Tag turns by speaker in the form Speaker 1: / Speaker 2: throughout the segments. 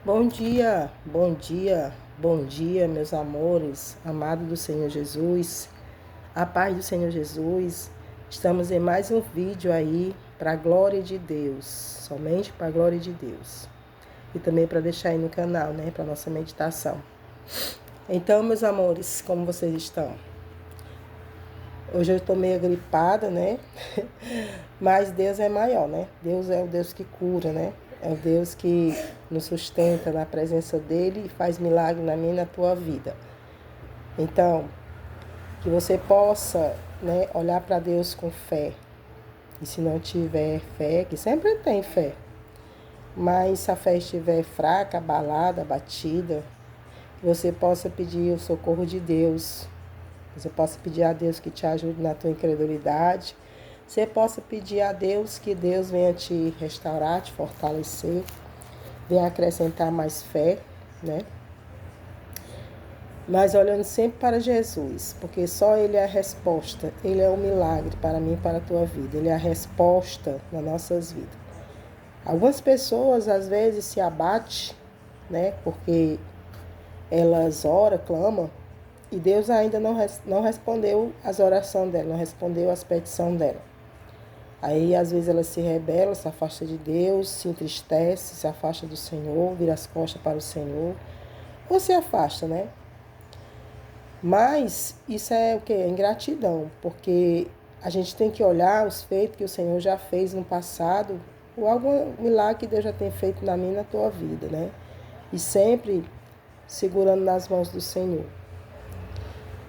Speaker 1: Bom dia, meus amores, amados do Senhor Jesus, a paz do Senhor Jesus. Estamos em mais um vídeo aí para a glória de Deus, somente para a glória de Deus. E também para deixar aí no canal, né, para nossa meditação. Então, meus amores, como vocês estão? Hoje eu estou meio gripada, né? Mas Deus é maior, né? Deus é o Deus que cura, né? É o Deus que nos sustenta na presença dEle e faz milagre na minha e na tua vida. Então, que você possa, né, olhar para Deus com fé. E se não tiver fé, que sempre tem fé, mas se a fé estiver fraca, abalada, abatida, que você possa pedir o socorro de Deus. Você possa pedir a Deus que te ajude na tua incredulidade. Você possa pedir a Deus que Deus venha te restaurar, te fortalecer, venha acrescentar mais fé, né? Mas olhando sempre para Jesus, porque só Ele é a resposta. Ele é o milagre para mim e para a tua vida. Ele é a resposta nas nossas vidas. Algumas pessoas às vezes se abatem, né? Porque elas oram, clamam, e Deus ainda não respondeu as orações dela, não respondeu as petições dela. Aí, às vezes, ela se rebela, se afasta de Deus, se entristece, se afasta do Senhor, vira as costas para o Senhor, ou se afasta, né? Mas isso é o quê? É ingratidão, porque a gente tem que olhar os feitos que o Senhor já fez no passado, ou algum milagre que Deus já tem feito na minha e na tua vida, né? E sempre segurando nas mãos do Senhor.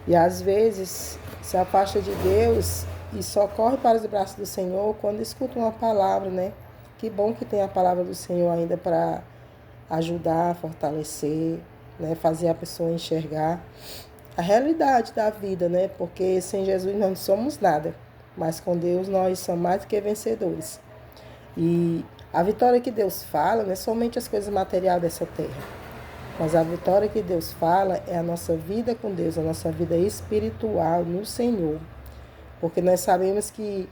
Speaker 1: E às vezes se afasta de Deus e só corre para os braços do Senhor quando escuta uma palavra, né? Que bom que tem a palavra do Senhor ainda para ajudar, fortalecer, né? Fazer a pessoa enxergar a realidade da vida, né? Porque sem Jesus nós não somos nada, mas com Deus nós somos mais do que vencedores. E a vitória que Deus fala não é somente as coisas materiais dessa terra. Mas a vitória que Deus fala é a nossa vida com Deus, a nossa vida espiritual no Senhor. Porque nós sabemos que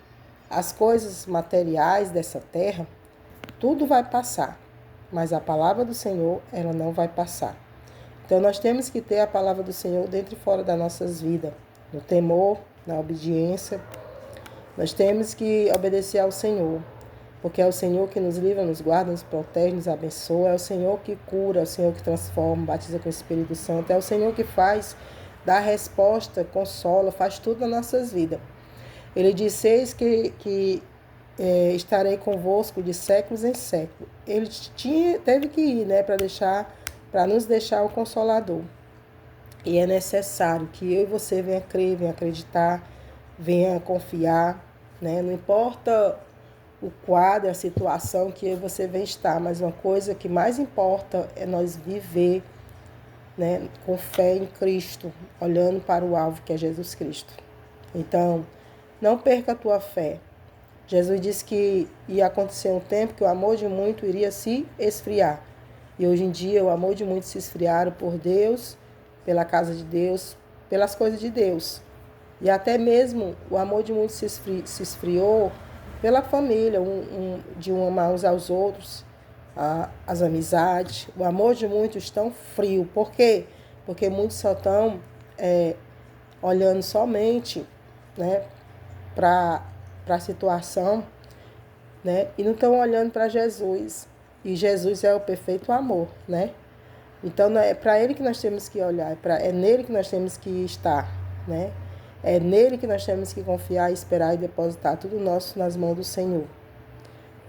Speaker 1: as coisas materiais dessa terra, tudo vai passar. Mas a palavra do Senhor, ela não vai passar. Então nós temos que ter a palavra do Senhor dentro e fora das nossas vidas. No temor, na obediência. Nós temos que obedecer ao Senhor. Porque é o Senhor que nos livra, nos guarda, nos protege, nos abençoa. É o Senhor que cura, é o Senhor que transforma, batiza com o Espírito Santo. É o Senhor que faz, dá resposta, consola, faz tudo nas nossas vidas. Ele disse, eis que estarei convosco de séculos em séculos. Ele teve que ir, né, para nos deixar o Consolador. E é necessário que eu e você venha crer, venha acreditar, venha confiar, né? Não importa o quadro, a situação que você vem estar, mas uma coisa que mais importa é nós viver, né, com fé em Cristo, olhando para o alvo que é Jesus Cristo. Então, não perca a tua fé. Jesus disse que ia acontecer um tempo que o amor de muito iria se esfriar. E hoje em dia o amor de muitos se esfriaram por Deus, pela casa de Deus, pelas coisas de Deus. E até mesmo o amor de muitos se esfriou pela família, de um amar uns aos outros, as amizades. O amor de muitos estão frio. Por quê? Porque muitos só estão olhando somente, né, para a situação, né, e não estão olhando para Jesus. E Jesus é o perfeito amor, né? Então é para Ele que nós temos que olhar, é nele que nós temos que estar, né? É nele que nós temos que confiar, esperar e depositar tudo nosso nas mãos do Senhor.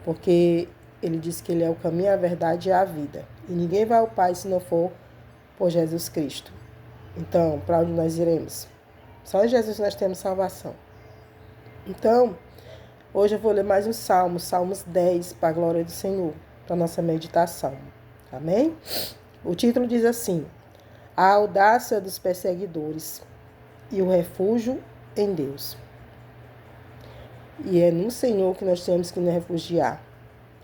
Speaker 1: Porque Ele disse que Ele é o caminho, a verdade e a vida. E ninguém vai ao Pai se não for por Jesus Cristo. Então, para onde nós iremos? Só em Jesus nós temos salvação. Então, hoje eu vou ler mais um salmo, Salmos 10, para a glória do Senhor, para a nossa meditação. Amém? O título diz assim, a audácia dos perseguidores e o refúgio em Deus. E é no Senhor que nós temos que nos refugiar.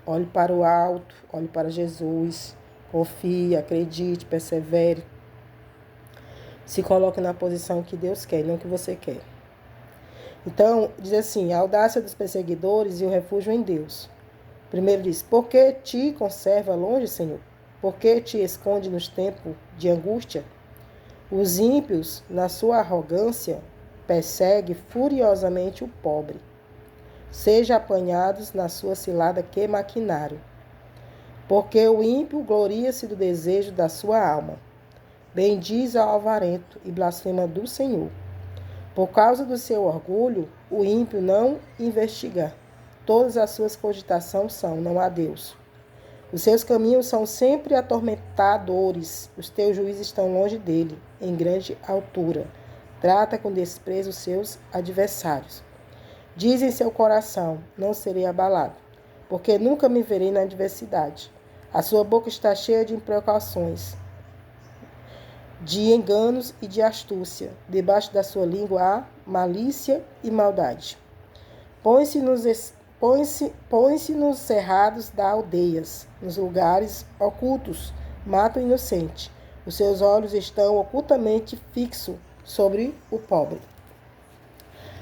Speaker 1: Olhe para o alto, olhe para Jesus, confie, acredite, persevere. Se coloque na posição que Deus quer, não que você quer. Então, diz assim, a audácia dos perseguidores e o refúgio em Deus. Primeiro diz, por que te conserva longe, Senhor? por que te esconde nos tempos de angústia? Os ímpios, na sua arrogância, perseguem furiosamente o pobre. Seja apanhados na sua cilada que maquinário. Porque o ímpio gloria-se do desejo da sua alma. Bendiz ao avarento e blasfema do Senhor. Por causa do seu orgulho, o ímpio não investiga. Todas as suas cogitações são, não há Deus. Os seus caminhos são sempre atormentadores. Os teus juízes estão longe dele, em grande altura. Trata com desprezo os seus adversários. Diz em seu coração, não serei abalado, porque nunca me verei na adversidade. A sua boca está cheia de imprecações, de enganos e de astúcia. Debaixo da sua língua há malícia e maldade. Põe-se nos cerrados da aldeias, nos lugares ocultos, mata o inocente. Os seus olhos estão ocultamente fixos sobre o pobre.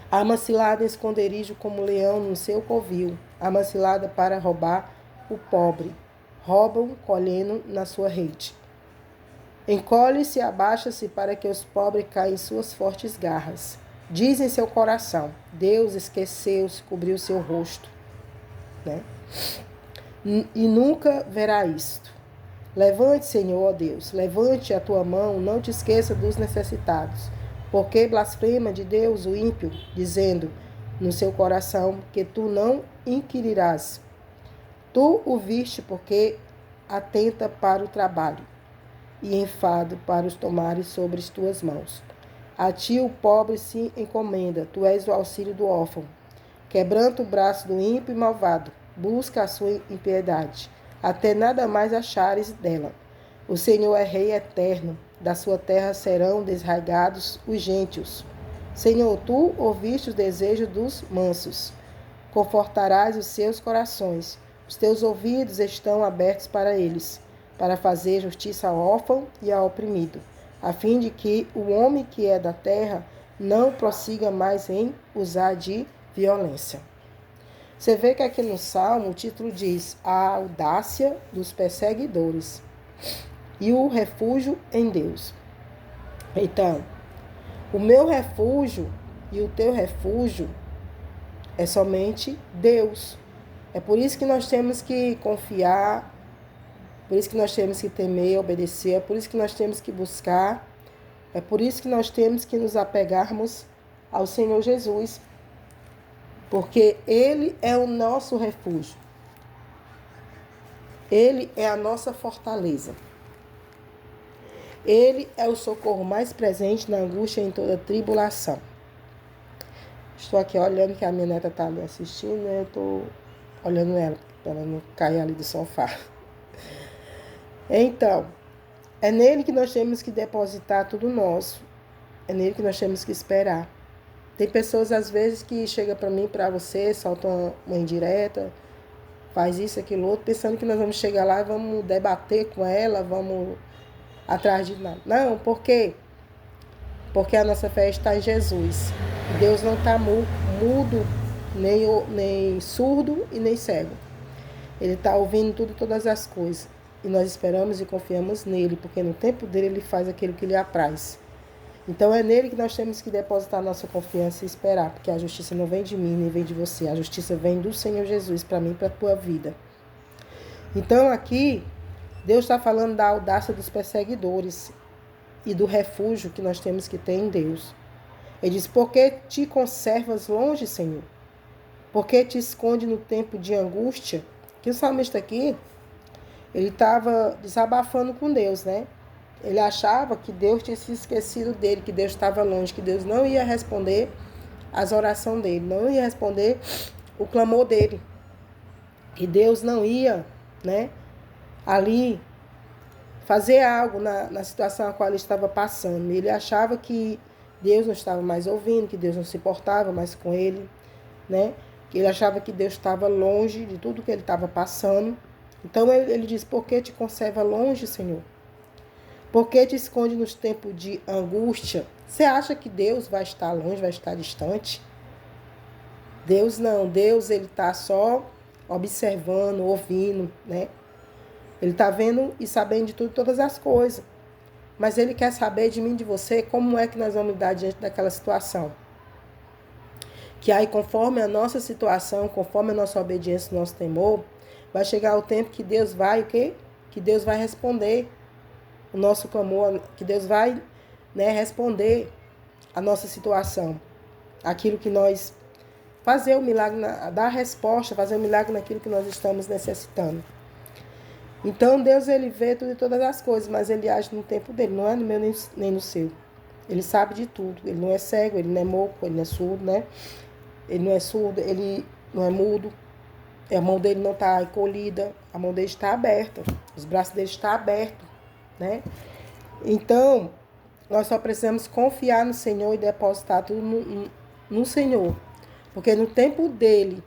Speaker 1: Arma cilada em esconderijo como leão no seu covil. Arma cilada para roubar o pobre. Roubam, colhendo na sua rede. Encolhe-se e abaixa-se para que os pobres caem em suas fortes garras. Diz em seu coração, Deus esqueceu-se, cobriu seu rosto. Né? E nunca verá isto. Levante, Senhor, ó Deus, levante a tua mão, não te esqueça dos necessitados. Porque blasfema de Deus o ímpio, dizendo no seu coração que tu não inquirirás. Tu o viste porque atenta para o trabalho e enfado para os tomares sobre as tuas mãos. A ti o pobre se encomenda, tu és o auxílio do órfão. Quebranta o braço do ímpio e malvado, busca a sua impiedade, até nada mais achares dela. O Senhor é Rei eterno, da sua terra serão desraigados os gentios. Senhor, tu ouviste os desejos dos mansos, confortarás os seus corações. Os teus ouvidos estão abertos para eles, para fazer justiça ao órfão e ao oprimido, a fim de que o homem que é da terra não prossiga mais em usar de violência. Você vê que aqui no Salmo o título diz a audácia dos perseguidores e o refúgio em Deus. Então, o meu refúgio e o teu refúgio é somente Deus. É por isso que nós temos que confiar, por isso que nós temos que temer, obedecer, é por isso que nós temos que buscar, é por isso que nós temos que nos apegarmos ao Senhor Jesus, porque Ele é o nosso refúgio. Ele é a nossa fortaleza. Ele é o socorro mais presente na angústia e em toda tribulação. Estou aqui olhando que a minha neta está me assistindo, né? Eu estou olhando ela, para ela não cair ali do sofá. Então, é nele que nós temos que depositar tudo nosso. É nele que nós temos que esperar. Tem pessoas, às vezes, que chegam para mim, para você, soltam uma indireta, faz isso, aquilo, outro, pensando que nós vamos chegar lá e vamos debater com ela, vamos atrás de nada. Não, por quê? Porque a nossa fé está em Jesus. Deus não está mudo, nem surdo e nem cego. Ele está ouvindo tudo, todas as coisas. E nós esperamos e confiamos nele, porque no tempo dele ele faz aquilo que lhe apraz. Então é nele que nós temos que depositar nossa confiança e esperar, porque a justiça não vem de mim, nem vem de você. A justiça vem do Senhor Jesus para mim e para a tua vida. Então aqui, Deus está falando da audácia dos perseguidores e do refúgio que nós temos que ter em Deus. Ele diz, por que te conservas longe, Senhor? Por que te esconde no tempo de angústia? Que o salmista aqui, ele estava desabafando com Deus, né? Ele achava que Deus tinha se esquecido dele, que Deus estava longe, que Deus não ia responder as orações dele, não ia responder o clamor dele. Que Deus não ia, né, ali fazer algo na situação a qual ele estava passando. Ele achava que Deus não estava mais ouvindo, que Deus não se importava mais com ele, né? Que ele achava que Deus estava longe de tudo que ele estava passando. Então ele diz, por que te conserva longe, Senhor? Por que te esconde nos tempos de angústia? Você acha que Deus vai estar longe, vai estar distante? Deus não. Deus, ele está só observando, ouvindo, né? Ele está vendo e sabendo de tudo, todas as coisas. Mas Ele quer saber de mim e de você como é que nós vamos lidar diante daquela situação. Que aí, conforme a nossa situação, conforme a nossa obediência, o nosso temor, vai chegar o tempo que Deus vai, o quê? Que Deus vai responder o nosso clamor, que Deus vai, né, responder a nossa situação. Aquilo que nós... Fazer o milagre, dar a resposta, fazer o milagre naquilo que nós estamos necessitando. Então, Deus, Ele vê tudo e todas as coisas, mas Ele age no tempo dele, não é no meu nem no seu. Ele sabe de tudo. Ele não é cego, Ele não é moco, Ele não é surdo, né? Ele não é surdo, Ele não é mudo. A mão dele não está encolhida, a mão dele está aberta. Os braços dele estão abertos, né? Então, nós só precisamos confiar no Senhor e depositar tudo no Senhor. Porque no tempo dele,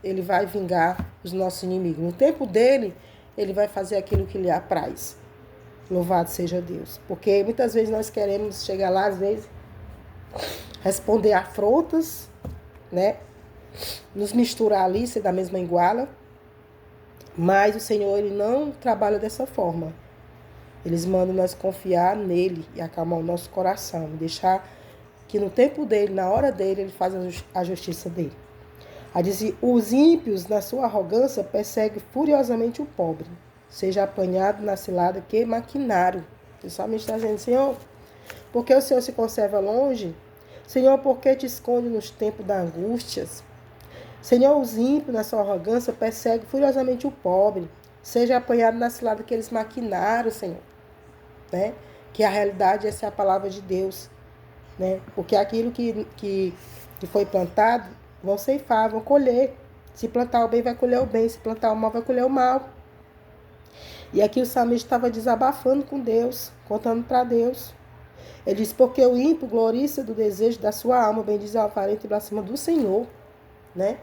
Speaker 1: Ele vai vingar os nossos inimigos. No tempo dele, Ele vai fazer aquilo que lhe apraz. Louvado seja Deus. Porque muitas vezes nós queremos chegar lá, às vezes, responder afrontas, né? Nos misturar ali, ser da mesma iguala. Mas o Senhor, Ele não trabalha dessa forma. Eles mandam nós confiar nele e acalmar o nosso coração. Deixar que no tempo dele, na hora dele, Ele faz a justiça dele. Aí diz, os ímpios, na sua arrogância, perseguem furiosamente o pobre. Seja apanhado na cilada que maquinaram. Ele somente está dizendo, Senhor, por que o Senhor se conserva longe? Senhor, por que te esconde nos tempos da angústia? Senhor, os ímpios, na sua arrogância, perseguem furiosamente o pobre. Seja apanhado na cilada que eles maquinaram, Senhor. Né? Que a realidade, essa é a palavra de Deus. Né? Porque aquilo que foi plantado, vão ceifar, vão colher. Se plantar o bem, vai colher o bem. Se plantar o mal, vai colher o mal. E aqui o salmista estava desabafando com Deus, contando para Deus. Ele diz, porque o ímpio gloria-se do desejo da sua alma, bendiz o avarento e blasfema do Senhor. Né?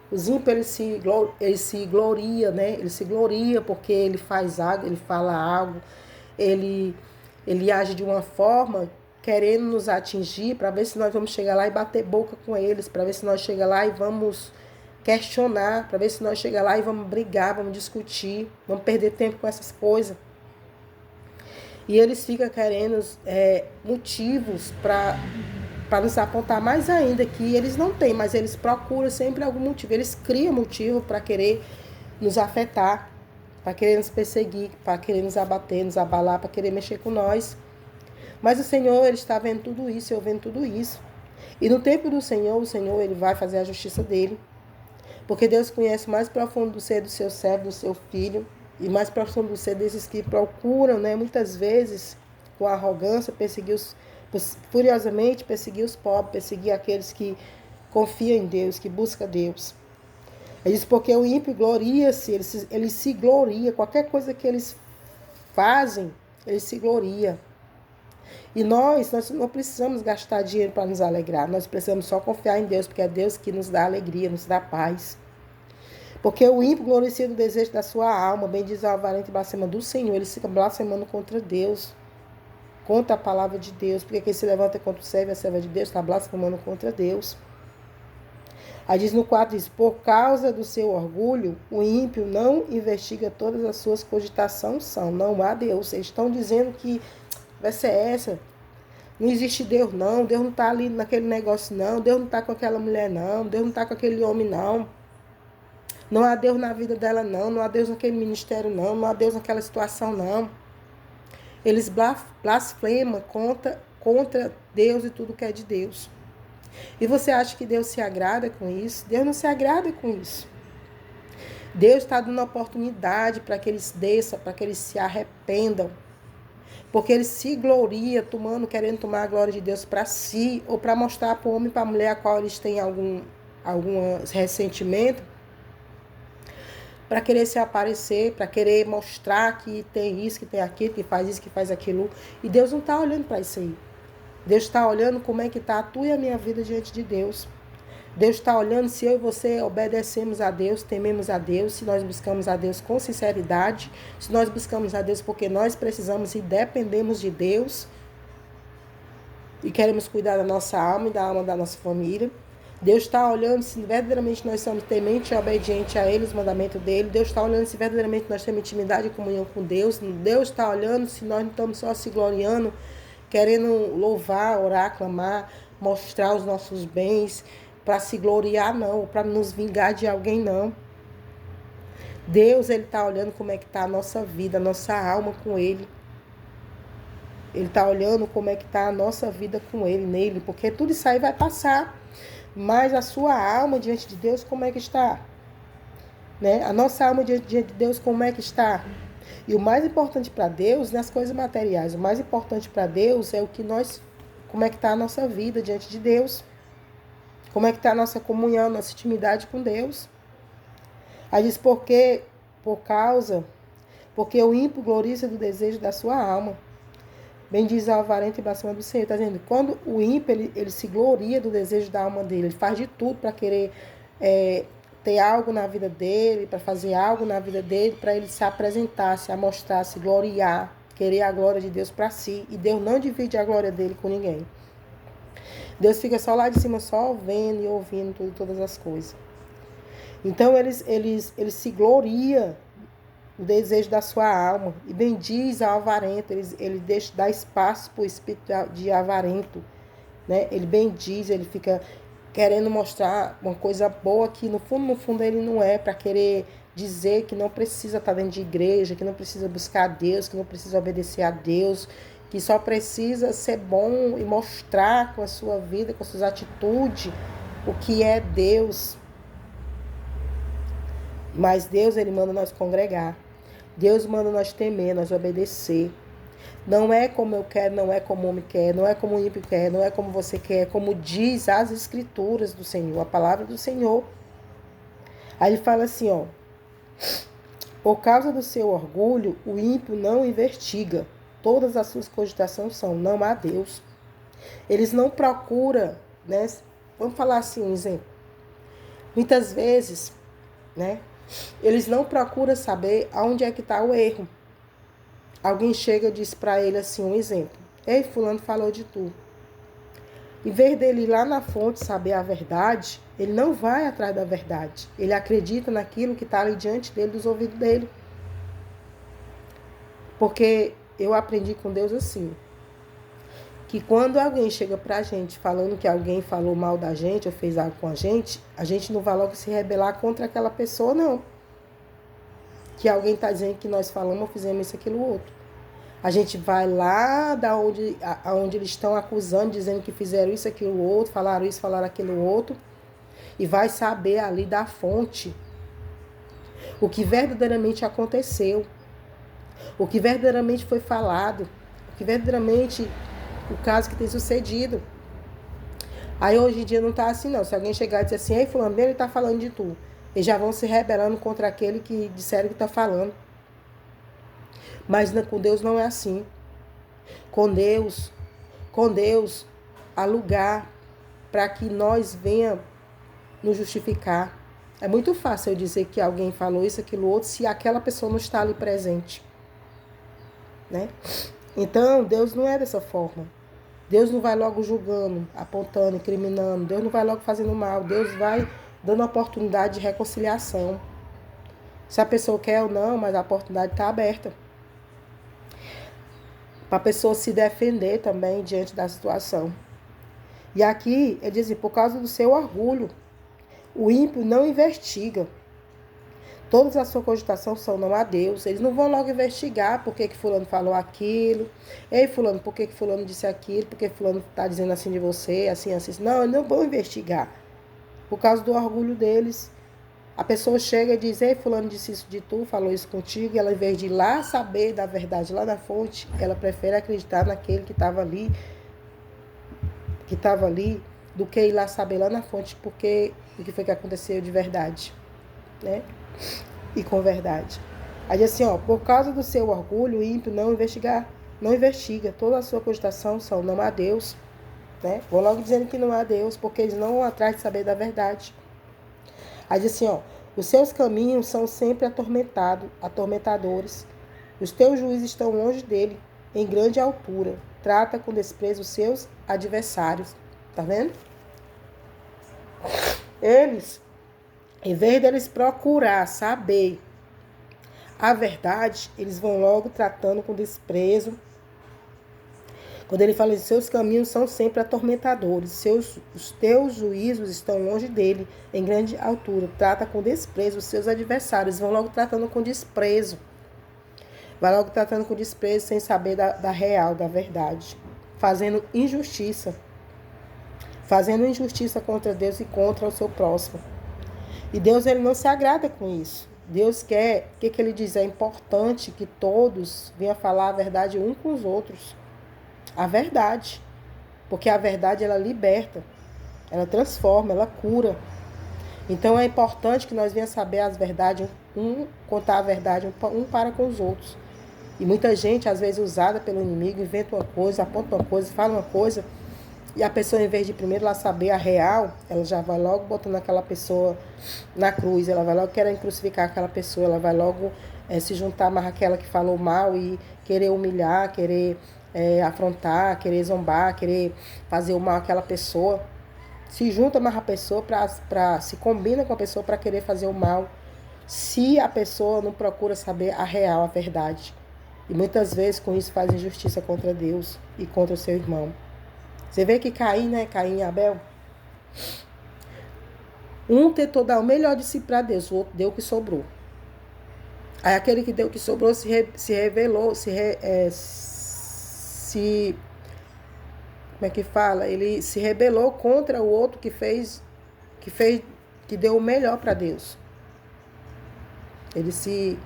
Speaker 1: Os ímpios, ele se gloria, né? Ele se gloria porque ele faz algo, ele fala algo, ele age de uma forma querendo nos atingir, para ver se nós vamos chegar lá e bater boca com eles, para ver se nós chegamos lá e vamos questionar, para ver se nós chegamos lá e vamos brigar, vamos discutir, vamos perder tempo com essas coisas. E eles ficam querendo motivos para nos apontar mais ainda, que eles não têm, mas eles procuram sempre algum motivo, eles criam motivo para querer nos afetar, para querer nos perseguir, para querer nos abater, nos abalar, para querer mexer com nós. Mas o Senhor, Ele está vendo tudo isso, eu vendo tudo isso. E no tempo do Senhor, o Senhor, Ele vai fazer a justiça dele. Porque Deus conhece o mais profundo do ser do seu servo, do seu filho, e mais profundo do ser desses que procuram, né, muitas vezes, com arrogância, furiosamente perseguir os pobres, perseguir aqueles que confiam em Deus, que buscam Deus. Ele diz, porque o ímpio gloria-se, ele se gloria, qualquer coisa que eles fazem, ele se gloria. E nós não precisamos gastar dinheiro para nos alegrar, nós precisamos só confiar em Deus, porque é Deus que nos dá alegria, nos dá paz. Porque o ímpio gloria-se do desejo da sua alma, bendiz o avarento e blasfema do Senhor, ele fica blasfemando contra Deus, contra a palavra de Deus, porque quem se levanta contra o servo e a serva de Deus está blasfemando contra Deus. Aí diz no 4, diz, por causa do seu orgulho, o ímpio não investiga todas as suas cogitações, não há Deus. Eles estão dizendo que vai ser essa, não existe Deus não, Deus não está ali naquele negócio não, Deus não está com aquela mulher não, Deus não está com aquele homem não, não há Deus na vida dela não há Deus naquele ministério não há Deus naquela situação não. Eles blasfemam contra Deus e tudo que é de Deus. E você acha que Deus se agrada com isso? Deus não se agrada com isso. Deus está dando oportunidade para que eles desçam, para que eles se arrependam. Porque eles se gloriam, querendo tomar a glória de Deus para si, ou para mostrar para o homem e para a mulher a qual eles têm algum ressentimento, para querer se aparecer, para querer mostrar que tem isso, que tem aquilo, que faz isso, que faz aquilo. E Deus não está olhando para isso aí. Deus está olhando como é que está a tua e a minha vida diante de Deus. Deus está olhando se eu e você obedecemos a Deus, tememos a Deus, se nós buscamos a Deus com sinceridade, se nós buscamos a Deus porque nós precisamos e dependemos de Deus e queremos cuidar da nossa alma e da alma da nossa família. Deus está olhando se verdadeiramente nós somos tementes e obedientes a Ele, os mandamentos dEle. Deus está olhando se verdadeiramente nós temos intimidade e comunhão com Deus. Deus está olhando se nós não estamos só se gloriando, querendo louvar, orar, clamar, mostrar os nossos bens, para se gloriar não, para nos vingar de alguém não. Deus, Ele está olhando como é que está a nossa vida, a nossa alma com Ele. Ele está olhando como é que está a nossa vida com Ele, nele, porque tudo isso aí vai passar. Mas a sua alma diante de Deus, como é que está? Né? A nossa alma diante de Deus, como é que está? E o mais importante para Deus, não é as coisas materiais. O mais importante para Deus é o que nós, como é que está a nossa vida diante de Deus. Como é que está a nossa comunhão, nossa intimidade com Deus. Aí diz, porque o ímpio gloriza do desejo da sua alma. Bem diz o avarento e blasfema do Senhor. Está dizendo, quando o ímpio ele se gloria do desejo da alma dele, ele faz de tudo para querer ter algo na vida dele, para fazer algo na vida dele, para ele se apresentar, se amostrar, se gloriar, querer a glória de Deus para si. E Deus não divide a glória dele com ninguém. Deus fica só lá de cima, só vendo e ouvindo todas as coisas. Então, eles se gloria o desejo da sua alma. E bendiz ao avarento. Ele dá espaço para o espírito de avarento. Né? Ele bendiz, ele fica querendo mostrar uma coisa boa que no fundo ele não é, para querer dizer que não precisa estar dentro de igreja, que não precisa buscar a Deus, que não precisa obedecer a Deus, que só precisa ser bom e mostrar com a sua vida, com as suas atitudes, o que é Deus. Mas Deus, Ele manda nós congregar. Deus manda nós temer, nós obedecer. Não é como eu quero, não é como o homem quer, não é como o ímpio quer, não é como você quer, é como diz as escrituras do Senhor, a palavra do Senhor. Aí ele fala assim, ó. Por causa do seu orgulho, o ímpio não investiga. Todas as suas cogitações são, não há Deus. Eles não procuram, né? Vamos falar assim, um exemplo. Muitas vezes, né? Eles não procuram saber aonde é que está o erro. Alguém chega e diz para ele assim, um exemplo. Ei, fulano falou de tu. Em vez dele ir lá na fonte saber a verdade, ele não vai atrás da verdade. Ele acredita naquilo que está ali diante dele, dos ouvidos dele. Porque eu aprendi com Deus assim, que quando alguém chega pra gente falando que alguém falou mal da gente ou fez algo com a gente não vai logo se rebelar contra aquela pessoa, não. Que alguém está dizendo que nós falamos ou fizemos isso, aquilo, outro. A gente vai lá aonde eles estão acusando, dizendo que fizeram isso, aquilo, outro, falaram isso, falaram aquilo, outro, e vai saber ali da fonte o que verdadeiramente aconteceu, o que verdadeiramente foi falado, o que verdadeiramente o caso que tem sucedido. Aí hoje em dia não está assim não. Se alguém chegar e dizer assim, ei fulano, ele está falando de tu, eles já vão se rebelando contra aquele que disseram que está falando. Mas com Deus não é assim. Com Deus há lugar para que nós venha nos justificar. É muito fácil eu dizer que alguém falou isso, aquilo, outro, se aquela pessoa não está ali presente. Né? Então, Deus não é dessa forma. Deus não vai logo julgando, apontando, incriminando. Deus não vai logo fazendo mal. Deus vai dando oportunidade de reconciliação. Se a pessoa quer ou não, mas a oportunidade está aberta. Para a pessoa se defender também diante da situação. E aqui, ele diz assim, por causa do seu orgulho, o ímpio não investiga. Todas as suas cogitações são não a Deus. Eles não vão logo investigar por que fulano falou aquilo. Ei, fulano, por que fulano disse aquilo? Por que fulano está dizendo assim de você, assim, assim. Não, eles não vão investigar. Por causa do orgulho deles. A pessoa chega e diz, ei, fulano disse isso de tu, falou isso contigo. E ela, em vez de ir lá saber da verdade, lá na fonte, ela prefere acreditar naquele que estava ali, do que ir lá saber lá na fonte porque o que foi que aconteceu de verdade. Né? E com verdade. Aí diz assim, ó, por causa do seu orgulho, o ímpio não investiga. Toda a sua cogitação são não há Deus. Né? Vou logo dizendo que não há Deus, porque eles não vão atrás de saber da verdade. Aí diz assim, ó, os seus caminhos são sempre atormentadores. Os teus juízes estão longe dele, em grande altura. Trata com desprezo os seus adversários. Tá vendo? Eles, em vez deles procurar saber a verdade, eles vão logo tratando com desprezo. Quando ele fala, seus caminhos são sempre atormentadores, os teus juízos estão longe dele, em grande altura. Trata com desprezo os seus adversários, vão logo tratando com desprezo. Vai logo tratando com desprezo, sem saber da real, da verdade. Fazendo injustiça contra Deus e contra o seu próximo. E Deus, ele não se agrada com isso. Deus quer, o que ele diz? É importante que todos venham falar a verdade um com os outros. A verdade. Porque a verdade, ela liberta, ela transforma, ela cura. Então é importante que nós venhamos saber as verdades, contar a verdade um para com os outros. E muita gente, às vezes, usada pelo inimigo, inventa uma coisa, aponta uma coisa, fala uma coisa, e a pessoa, em vez de primeiro lá saber a real, ela já vai logo botando aquela pessoa na cruz, ela vai logo querendo crucificar aquela pessoa, ela vai logo se juntar mais àquela que falou mal e querer humilhar, querer afrontar, querer zombar, querer fazer o mal àquela pessoa. Se junta mais a pessoa, se combina com a pessoa para querer fazer o mal, se a pessoa não procura saber a real, a verdade. E muitas vezes com isso faz injustiça contra Deus e contra o seu irmão. Você vê que Caim, né? Caim e Abel. Um tentou dar o melhor de si para Deus, o outro deu o que sobrou. Aí aquele que deu o que sobrou se revelou, como é que fala? Ele se rebelou contra o outro que deu o melhor para Deus. Ele se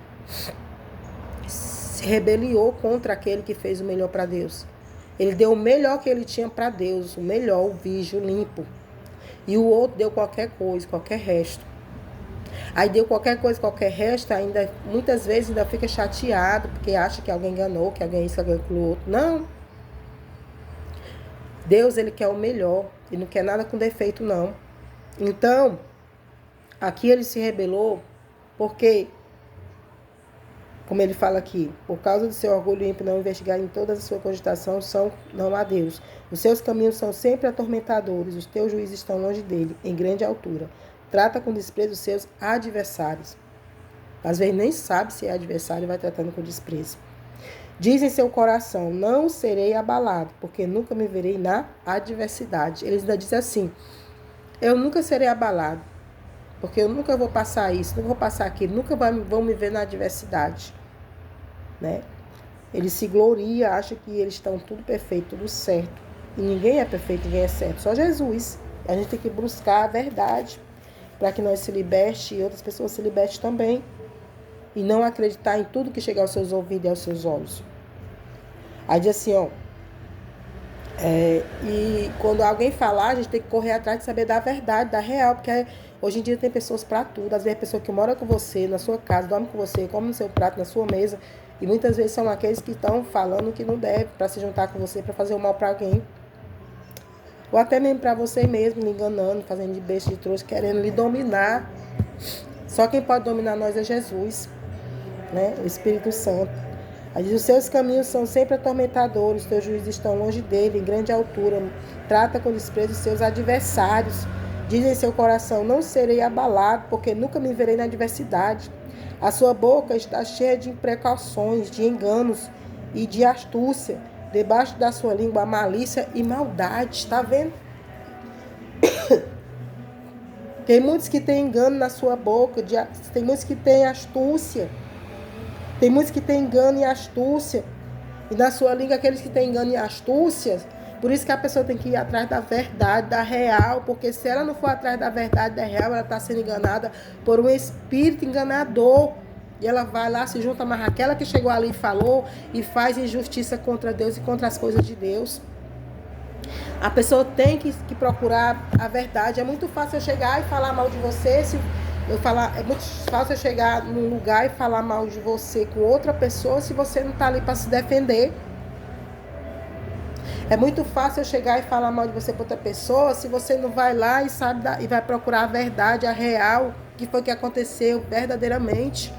Speaker 1: rebeliou contra aquele que fez o melhor para Deus. Ele deu o melhor que ele tinha para Deus, o melhor, o virgem, o limpo. E o outro deu qualquer coisa, qualquer resto. Aí deu qualquer coisa, qualquer resto, ainda muitas vezes ainda fica chateado, porque acha que alguém enganou, que alguém isso, que alguém aquilo outro. Não. Deus, ele quer o melhor, ele não quer nada com defeito, não. Então, aqui ele se rebelou, porque, como ele fala aqui, por causa do seu orgulho ímpio não investigar em toda a sua cogitação, não há Deus. Os seus caminhos são sempre atormentadores, os teus juízes estão longe dele, em grande altura. Trata com desprezo os seus adversários. Às vezes nem sabe se é adversário e vai tratando com desprezo. Diz em seu coração, não serei abalado, porque nunca me verei na adversidade. Eles ainda dizem assim, eu nunca serei abalado, porque eu nunca vou passar isso, nunca vou passar aquilo, nunca vão me ver na adversidade. Né? Eles se gloriam, acham que eles estão tudo perfeito, tudo certo. E ninguém é perfeito, ninguém é certo, só Jesus. A gente tem que buscar a verdade, para que nós se liberte e outras pessoas se libertem também. E não acreditar em tudo que chega aos seus ouvidos e aos seus olhos. Aí diz assim, e quando alguém falar, a gente tem que correr atrás de saber da verdade, da real, porque hoje em dia tem pessoas para tudo. Às vezes a pessoa que mora com você, na sua casa, dorme com você, come no seu prato, na sua mesa, e muitas vezes são aqueles que estão falando que não deve, para se juntar com você, para fazer o mal para alguém. Ou até mesmo para você mesmo, lhe enganando, fazendo de besta, de trouxa, querendo lhe dominar. Só quem pode dominar nós é Jesus, né? O Espírito Santo. Aí diz, os seus caminhos são sempre atormentadores, os teus juízes estão longe dele, em grande altura. Trata com desprezo os seus adversários. Diz em seu coração, não serei abalado, porque nunca me verei na adversidade. A sua boca está cheia de precauções, de enganos e de astúcia. Debaixo da sua língua, a malícia e maldade. Está vendo? Tem muitos que têm engano na sua boca, tem muitos que têm astúcia. Tem muitos que têm engano e astúcia. E na sua língua, aqueles que têm engano e astúcia. Por isso que a pessoa tem que ir atrás da verdade, da real. Porque se ela não for atrás da verdade, da real, ela está sendo enganada por um espírito enganador. E ela vai lá, se junta mais aquela que chegou ali e falou. E faz injustiça contra Deus e contra as coisas de Deus. A pessoa tem que procurar a verdade. É muito fácil eu chegar e falar mal de você. É muito fácil eu chegar num lugar e falar mal de você com outra pessoa se você não está ali para se defender. É muito fácil eu chegar e falar mal de você para outra pessoa se você não vai lá e e vai procurar a verdade, a real, o que foi que aconteceu verdadeiramente.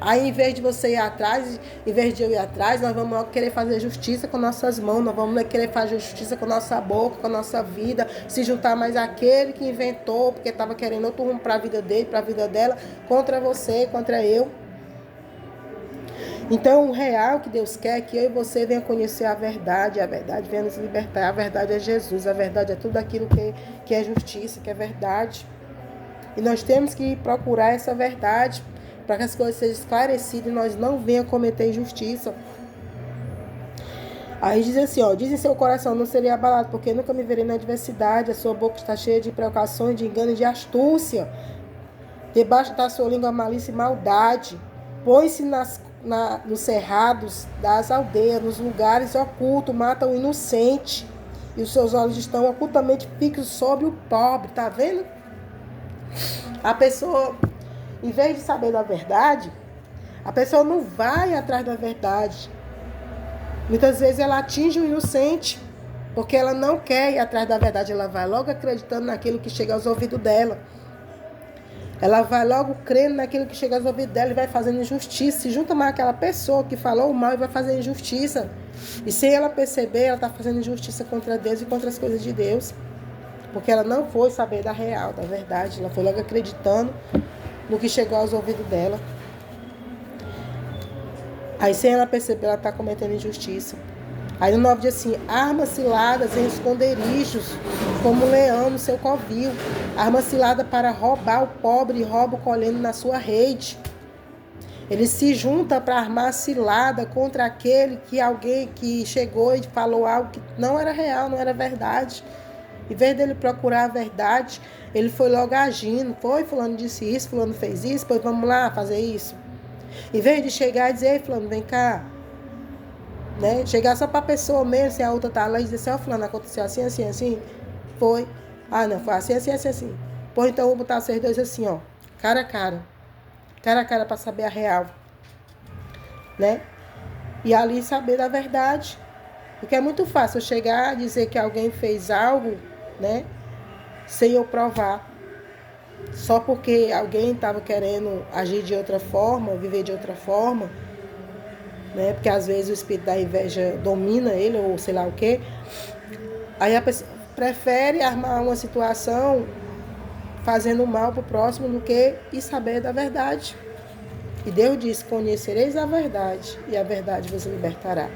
Speaker 1: Aí, em vez de você ir atrás, em vez de eu ir atrás, nós vamos logo querer fazer justiça com nossas mãos, nós vamos querer fazer justiça com nossa boca, com a nossa vida, se juntar mais àquele que inventou, porque estava querendo outro rumo para a vida dele, para a vida dela, contra você, contra eu. Então, o real que Deus quer é que eu e você venha conhecer a verdade venha nos libertar. A verdade é Jesus, a verdade é tudo aquilo que é justiça, que é verdade. E nós temos que procurar essa verdade para que as coisas sejam esclarecidas e nós não venhamos cometer injustiça. Aí diz assim, ó, diz em seu coração, não seria abalado, porque nunca me verei na adversidade, a sua boca está cheia de provocações, de engano e de astúcia. Debaixo da sua língua malícia e maldade. Põe-se nos cerrados das aldeias, nos lugares ocultos, mata o inocente. E os seus olhos estão ocultamente fixos sobre o pobre, tá vendo? A pessoa, em vez de saber da verdade, a pessoa não vai atrás da verdade. Muitas vezes ela atinge o inocente, porque ela não quer ir atrás da verdade, ela vai logo acreditando naquilo que chega aos ouvidos dela. Ela vai logo crendo naquilo que chega aos ouvidos dela e vai fazendo injustiça. Se junta mais aquela pessoa que falou o mal e vai fazer injustiça. E sem ela perceber, ela está fazendo injustiça contra Deus e contra as coisas de Deus. Porque ela não foi saber da real, da verdade. Ela foi logo acreditando no que chegou aos ouvidos dela. Aí sem ela perceber, ela está cometendo injustiça. Aí no 9 diz assim, armas ciladas em esconderijos, como um leão no seu covil. Arma cilada para roubar o pobre e rouba colhendo na sua rede. Ele se junta para armar cilada contra aquele que alguém que chegou e falou algo que não era real, não era verdade. Em vez dele procurar a verdade, ele foi logo agindo. Foi, fulano disse isso, fulano fez isso, pois vamos lá fazer isso. Em vez de chegar e dizer, ei, fulano, vem cá. Né? Chegar só para a pessoa mesmo, se a outra tá lá e dizer assim, ó, fulano, aconteceu assim, assim, assim. Foi. Ah, não, foi assim, assim, assim, assim. Pô, então eu vou botar vocês dois assim, ó. Cara a cara. Cara a cara para saber a real. Né? E ali saber da verdade. Porque é muito fácil eu chegar e dizer que alguém fez algo, né? Sem eu provar. Só porque alguém estava querendo agir de outra forma, viver de outra forma, né? Porque às vezes o espírito da inveja domina ele, ou sei lá o quê. Aí a pessoa prefere armar uma situação fazendo mal para o próximo do que ir saber da verdade. E Deus diz, conhecereis a verdade, e a verdade vos libertará.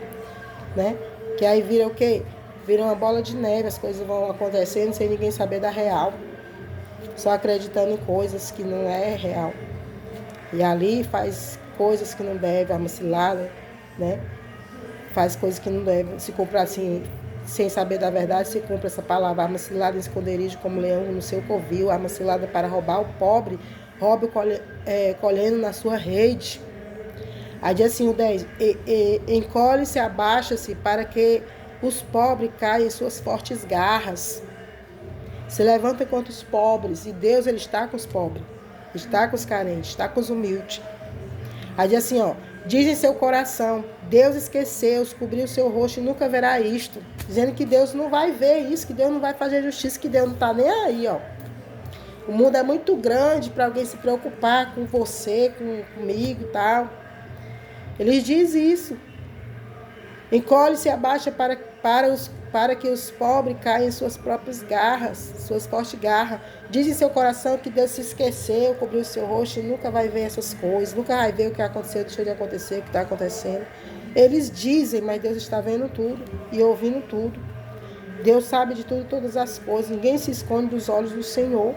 Speaker 1: Né? Que aí vira o quê? Vira uma bola de neve, as coisas vão acontecendo sem ninguém saber da real. Só acreditando em coisas que não é real. E ali faz coisas que não deve, arma cilada, né? Faz coisas que não deve. Se compra assim, sem saber da verdade, se compra essa palavra, arma cilada em esconderijo como leão no seu covil, arma cilada para roubar o pobre, rouba colhendo na sua rede. Aí diz assim o 10, encolhe-se, abaixa-se para que os pobres caiam em suas fortes garras. Se levanta contra os pobres, e Deus ele está com os pobres, está com os carentes, está com os humildes. Aí diz assim, ó, diz em seu coração, Deus esqueceu, cobriu o seu rosto e nunca verá isto. Dizendo que Deus não vai ver isso, que Deus não vai fazer justiça, que Deus não está nem aí, ó. O mundo é muito grande para alguém se preocupar com você, comigo e tal. Ele diz isso. Encolhe-se e abaixa para que os pobres caiam em suas próprias garras, suas fortes garras. Diz em seu coração que Deus se esqueceu, cobriu o seu rosto e nunca vai ver essas coisas, nunca vai ver o que aconteceu, deixou de acontecer, o que está acontecendo. Eles dizem, mas Deus está vendo tudo e ouvindo tudo. Deus sabe de tudo, todas as coisas. Ninguém se esconde dos olhos do Senhor.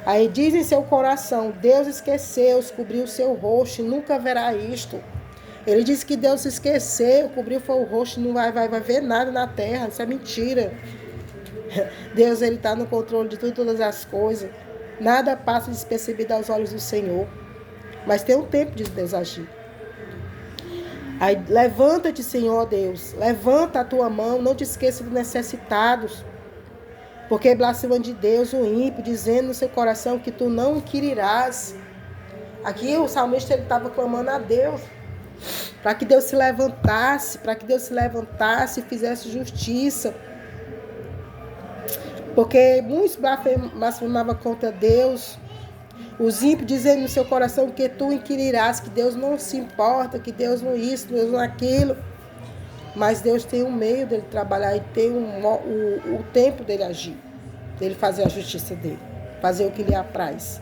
Speaker 1: Aí diz em seu coração, Deus esqueceu, cobriu o seu rosto e nunca verá isto. Ele disse que Deus se esqueceu, cobriu foi o rosto, não vai ver nada na terra. Isso é mentira. Deus ele está no controle de tudo, todas as coisas. Nada passa despercebido aos olhos do Senhor. Mas tem um tempo de Deus agir. Aí levanta-te, Senhor Deus. Levanta a tua mão, não te esqueça dos necessitados. Porque blasfema de Deus o ímpio, dizendo no seu coração que tu não inquirirás. Aqui o salmista estava clamando a Deus. Para que Deus se levantasse, e fizesse justiça. Porque muitos blasfemavam contra Deus. Os ímpios dizendo no seu coração que tu inquirirás, que Deus não se importa, que Deus não isso, Deus não aquilo. Mas Deus tem um meio dele trabalhar e tem o tempo dele agir, dele fazer a justiça dele, fazer o que lhe apraz.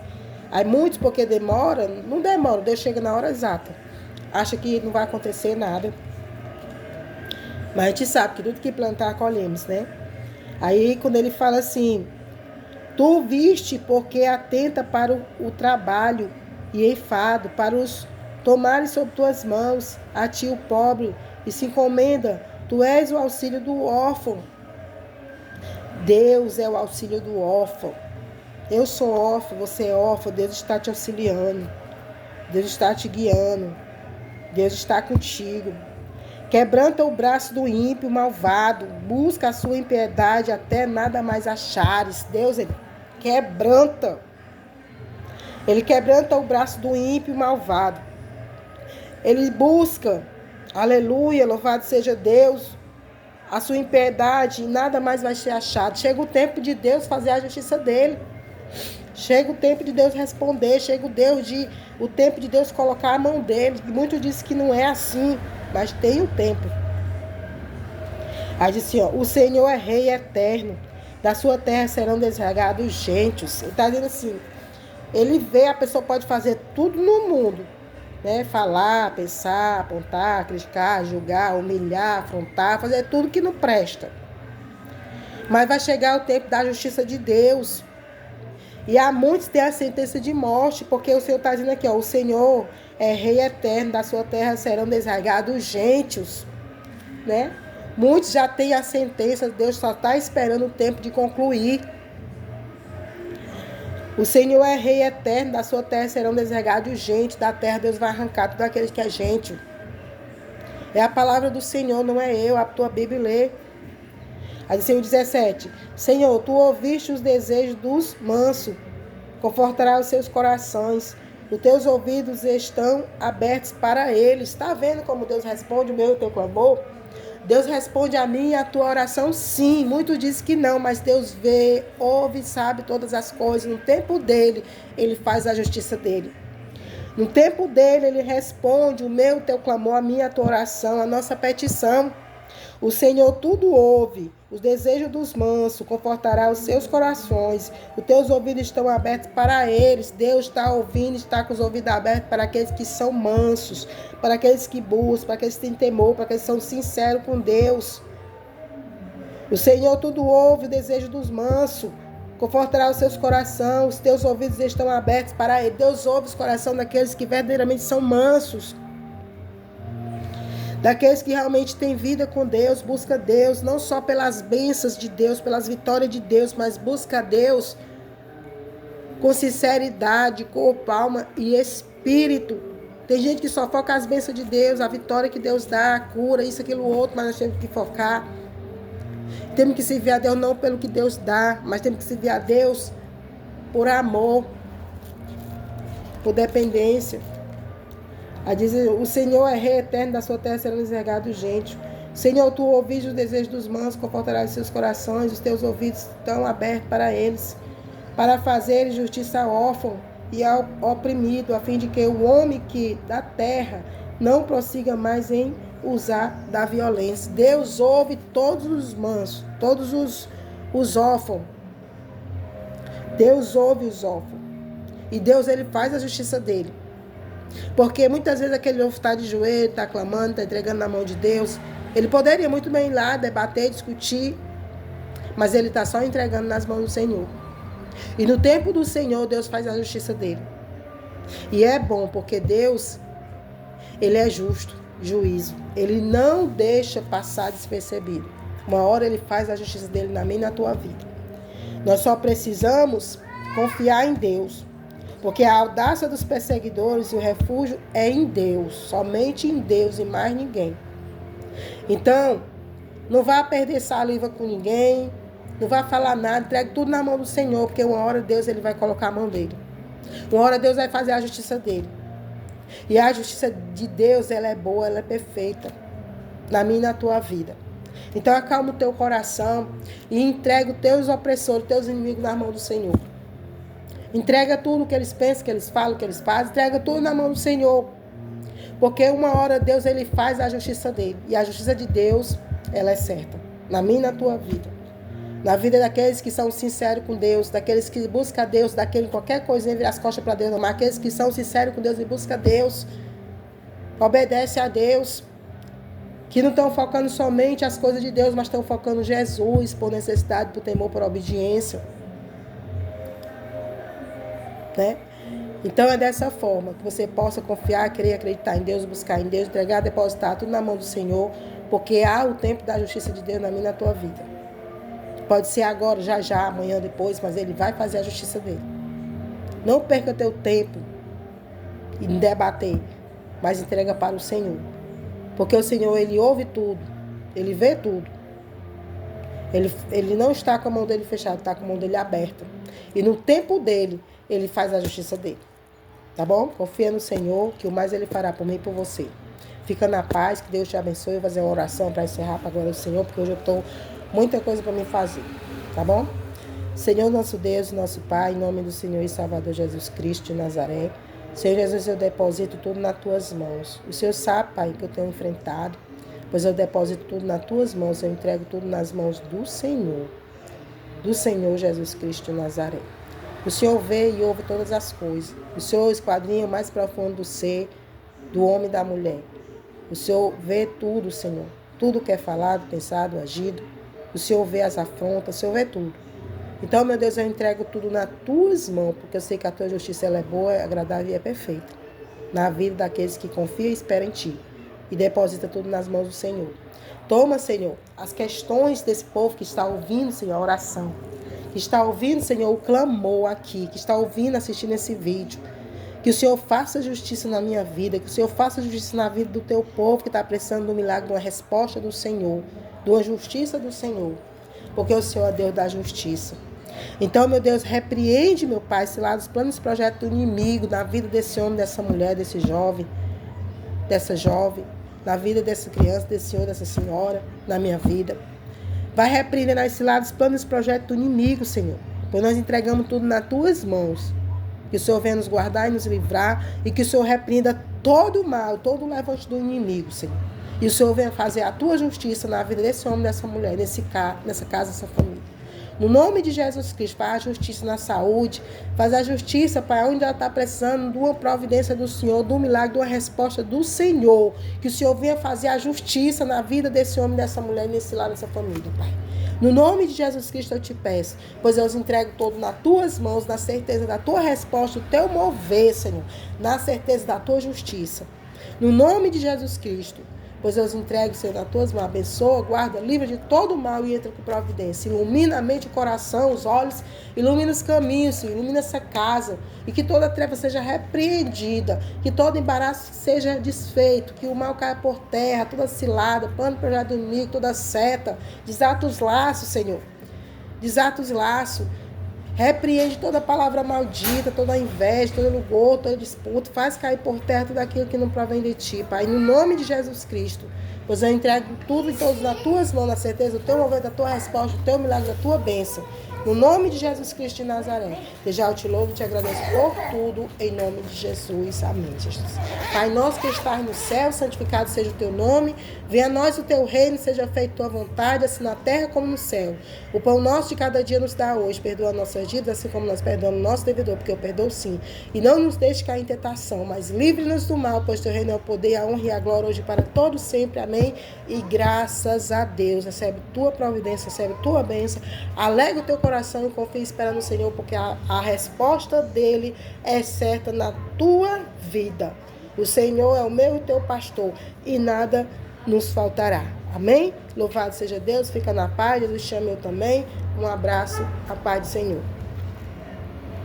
Speaker 1: Aí muitos, porque demora, não demora, Deus chega na hora exata. Acha que não vai acontecer nada. Mas a gente sabe que tudo que plantar, colhemos, né? Aí quando ele fala assim, tu viste porque atenta para o trabalho e enfado, para os tomares sob tuas mãos, a ti o pobre, e se encomenda, tu és o auxílio do órfão. Deus é o auxílio do órfão. Eu sou órfão, você é órfão, Deus está te auxiliando. Deus está te guiando. Deus está contigo. Quebranta o braço do ímpio malvado, busca a sua impiedade até nada mais achares. Deus, ele quebranta. Ele quebranta o braço do ímpio malvado. Ele busca, aleluia, louvado seja Deus, a sua impiedade e nada mais vai ser achado. Chega o tempo de Deus fazer a justiça dele. Chega o tempo de Deus responder. Chega o tempo de Deus colocar a mão dele. Muitos dizem que não é assim, mas tem um tempo. Aí diz assim, ó, o Senhor é rei eterno. Da sua terra serão desregados os gentios. Ele está dizendo assim, ele vê, a pessoa pode fazer tudo no mundo, né? Falar, pensar, apontar, criticar, julgar, humilhar, afrontar, fazer tudo que não presta. Mas vai chegar o tempo da justiça de Deus. E há muitos que têm a sentença de morte, porque o Senhor está dizendo aqui, ó, o Senhor é rei eterno, da sua terra serão desregados os gentios, né? Muitos já têm a sentença, Deus só está esperando o tempo de concluir. O Senhor é rei eterno, da sua terra serão desregados os gentios, da terra Deus vai arrancar tudo aquele que é gentio. É a palavra do Senhor, não é eu, a tua Bíblia lê. Aí diz o 17, Senhor, tu ouviste os desejos dos mansos, confortará os seus corações, os teus ouvidos estão abertos para eles. Está vendo como Deus responde o meu e o teu clamor? Deus responde a mim e a tua oração, sim. Muitos dizem que não, mas Deus vê, ouve, sabe todas as coisas. No tempo dele, ele faz a justiça dele. No tempo dele, ele responde o meu e o teu clamor, a minha e a tua oração, a nossa petição. O Senhor tudo ouve, os desejos dos mansos, confortará os seus corações. Os teus ouvidos estão abertos para eles. Deus está ouvindo, está com os ouvidos abertos para aqueles que são mansos, para aqueles que buscam, para aqueles que têm temor, para aqueles que são sinceros com Deus. O Senhor tudo ouve, o desejo dos mansos, confortará os seus corações. Os teus ouvidos estão abertos para ele. Deus ouve os corações daqueles que verdadeiramente são mansos. Daqueles que realmente têm vida com Deus, busca Deus, não só pelas bênçãos de Deus, pelas vitórias de Deus, mas busca Deus com sinceridade, corpo, alma e espírito. Tem gente que só foca as bênçãos de Deus, a vitória que Deus dá, a cura, isso, aquilo, outro, mas nós temos que focar. Temos que servir a Deus não pelo que Deus dá, mas temos que servir a Deus por amor, por dependência. Aí diz, o Senhor é rei eterno, da sua terra serão desregados os gentios. Senhor, tu ouviste os desejos dos mansos, confortarás os seus corações, os teus ouvidos estão abertos para eles, para fazer justiça ao órfão e ao oprimido, a fim de que o homem que da terra não prossiga mais em usar da violência. Deus ouve todos os mansos, todos os órfãos. Deus ouve os órfãos. E Deus, ele faz a justiça dele. Porque muitas vezes aquele órfão está de joelho, está clamando, está entregando na mão de Deus. Ele poderia muito bem ir lá, debater, discutir, mas ele está só entregando nas mãos do Senhor. E no tempo do Senhor, Deus faz a justiça dele. E é bom, porque Deus, ele é justo, juízo. Ele não deixa passar despercebido. Uma hora ele faz a justiça dele na minha e na tua vida. Nós só precisamos confiar em Deus. Porque a audácia dos perseguidores e o refúgio é em Deus. Somente em Deus e mais ninguém. Então, não vá perder saliva com ninguém. Não vá falar nada. Entregue tudo na mão do Senhor. Porque uma hora Deus, ele vai colocar a mão dele. Uma hora Deus vai fazer a justiça dele. E a justiça de Deus, ela é boa, ela é perfeita. Na minha e na tua vida. Então, acalma o teu coração. E entrega os teus opressores, os teus inimigos na mão do Senhor. Entrega tudo que eles pensam, que eles falam, que eles fazem. Entrega tudo na mão do Senhor. Porque uma hora Deus ele faz a justiça dele. E a justiça de Deus, ela é certa. Na minha e na tua vida. Na vida daqueles que são sinceros com Deus, daqueles que buscam Deus, daquele qualquer coisa vira as costas para Deus, mas aqueles que são sinceros com Deus e buscam Deus, obedecem a Deus, que não estão focando somente as coisas de Deus, mas estão focando Jesus por necessidade, por temor, por obediência. Né? Então é dessa forma que você possa confiar, crer, acreditar em Deus, buscar em Deus, entregar, depositar tudo na mão do Senhor, porque há o tempo da justiça de Deus na minha e na tua vida. Pode ser agora, já, já, amanhã, depois, mas Ele vai fazer a justiça dele. Não perca teu tempo em debater, mas entrega para o Senhor. Porque o Senhor, Ele ouve tudo, Ele vê tudo. Ele não está com a mão dele fechada, está com a mão dele aberta. E no tempo dele, Ele faz a justiça dele. Tá bom? Confia no Senhor, que o mais Ele fará por mim e por você. Fica na paz, que Deus te abençoe. Eu vou fazer uma oração para encerrar para a glória do Senhor, porque hoje eu estou muita coisa para mim fazer. Tá bom? Senhor nosso Deus, nosso Pai, em nome do Senhor e Salvador Jesus Cristo de Nazaré. Senhor Jesus, eu deposito tudo nas tuas mãos. O Senhor sabe, Pai, que eu tenho enfrentado, pois eu deposito tudo nas tuas mãos, eu entrego tudo nas mãos do Senhor Jesus Cristo de Nazaré. O Senhor vê e ouve todas as coisas. O Senhor esquadrinha o mais profundo do ser, do homem e da mulher. O Senhor vê tudo, Senhor. Tudo que é falado, pensado, agido. O Senhor vê as afrontas, o Senhor vê tudo. Então, meu Deus, eu entrego tudo nas tuas mãos, porque eu sei que a tua justiça ela é boa, é agradável e é perfeita. Na vida daqueles que confiam e esperam em ti. E deposita tudo nas mãos do Senhor. Toma, Senhor, as questões desse povo que está ouvindo, Senhor, a oração. Que está ouvindo, Senhor, o clamor aqui. Que está ouvindo, assistindo esse vídeo. Que o Senhor faça justiça na minha vida. Que o Senhor faça justiça na vida do teu povo que está precisando do milagre, de uma resposta do Senhor. De uma justiça do Senhor. Porque o Senhor é Deus da justiça. Então, meu Deus, repreende, meu Pai, esse lado, os planos e projetos do inimigo na vida desse homem, dessa mulher, desse jovem, dessa jovem, na vida dessa criança, desse senhor, dessa senhora, na minha vida. Vai repreender esse lado, os planos e projetos do inimigo, Senhor. Pois nós entregamos tudo nas tuas mãos. Que o Senhor venha nos guardar e nos livrar e que o Senhor repreenda todo o mal, todo o levante do inimigo, Senhor. E o Senhor venha fazer a tua justiça na vida desse homem, dessa mulher, nessa casa, nessa família. No nome de Jesus Cristo, faz a justiça na saúde, faz a justiça para onde ela está precisando de uma providência do Senhor, de um milagre, de uma resposta do Senhor. Que o Senhor venha fazer a justiça na vida desse homem, dessa mulher, nesse lar, nessa família, Pai. No nome de Jesus Cristo eu te peço, pois eu os entrego todo nas tuas mãos, na certeza da tua resposta, do teu mover, Senhor, na certeza da tua justiça. No nome de Jesus Cristo. Pois eu os entrego, Senhor, nas tuas mãos. Abençoa, guarda, livra de todo o mal e entra com providência. Ilumina a mente, o coração, os olhos. Ilumina os caminhos, Senhor. Ilumina essa casa. E que toda treva seja repreendida. Que todo embaraço seja desfeito. Que o mal caia por terra. Toda cilada, plano projeto do inimigo, toda seta. Desata os laços, Senhor. Desata os laços. Repreende toda palavra maldita, toda inveja, todo louvor, toda disputa. Faz cair por terra tudo aquilo que não provém de ti, Pai. No nome de Jesus Cristo. Pois eu entrego tudo e todos nas tuas mãos, na certeza do teu mover, da tua resposta, do teu milagre, da tua bênção. No nome de Jesus Cristo de Nazaré. Desde já eu te louvo e te agradeço por tudo, em nome de Jesus. Amém, Jesus. Pai nosso que estás no céu, santificado seja o teu nome. Venha a nós o teu reino, seja feita tua vontade, assim na terra como no céu. O pão nosso de cada dia nos dá hoje. Perdoa nossas dívidas, assim como nós perdoamos nosso devedor, porque eu perdoo sim. E não nos deixe cair em tentação, mas livre-nos do mal, pois teu reino é o poder, a honra e a glória hoje para todos sempre. Amém. E graças a Deus. Recebe tua providência, recebe tua bênção. Alega o teu coração e confia e espera no Senhor, porque a resposta dele é certa na tua vida. O Senhor é o meu e teu pastor e nada nos faltará. Amém? Louvado seja Deus, fica na paz, Jesus te ama eu também. Um abraço, a paz do Senhor.